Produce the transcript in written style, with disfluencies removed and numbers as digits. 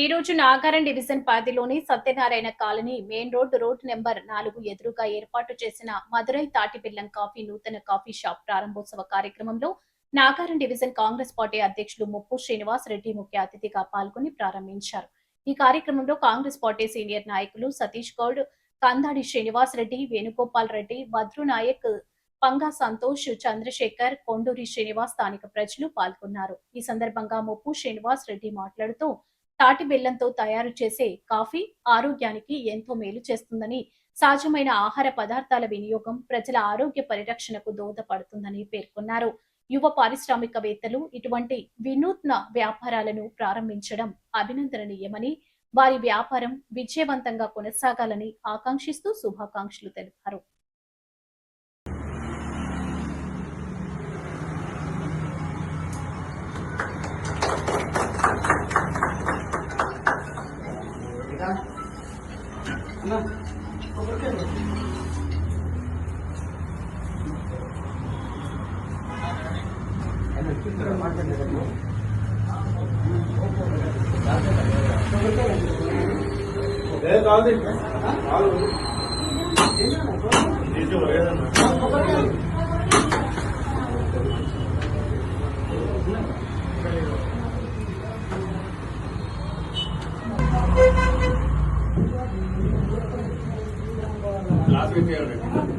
ఈ రోజు నాగారం డివిజన్ పరిధిలోని Satyanarayana colony main road number 4 ఎదురుగా ఏర్పాటు చేసిన మదురై తాటిబెల్లం కాఫీ నూతన కాఫీ షాప్ ప్రారంభోత్సవ కార్యక్రమంలో నాగారం డివిజన్ కాంగ్రెస్ పార్టీ అధ్యక్షులు ముప్పు శ్రీనివాస్ రెడ్డి ముఖ్య అతిథిగా పాల్గొని ప్రారంభించారు. ఈ కార్యక్రమంలో కాంగ్రెస్ పార్టీ సీనియర్ నాయకులు సతీష్ గౌడ్, కందాడి శ్రీనివాస్ రెడ్డి, వేణుగోపాల్ రెడ్డి, భద్రు నాయక్, పంగా సంతోష్, చంద్రశేఖర్, కొండూరి శ్రీనివాస్ స్థానిక ప్రజలు పాల్గొన్నారు. ఈ సందర్భంగా ముప్పు శ్రీనివాస్ రెడ్డి మాట్లాడుతూ తాటి బెల్లంతో తయారు చేసే కాఫీ ఆరోగ్యానికి ఎంతో మేలు చేస్తుందని, సహజమైన ఆహార పదార్థాల వినియోగం ప్రజల ఆరోగ్య పరిరక్షణకు దోహదపడుతుందని పేర్కొన్నారు. యువ పారిశ్రామికవేత్తలు ఇటువంటి వినూత్న వ్యాపారాలను ప్రారంభించడం అభినందనీయమని, వారి వ్యాపారం విజయవంతంగా కొనసాగాలని ఆకాంక్షిస్తూ శుభాకాంక్షలు తెలిపారు. Last week,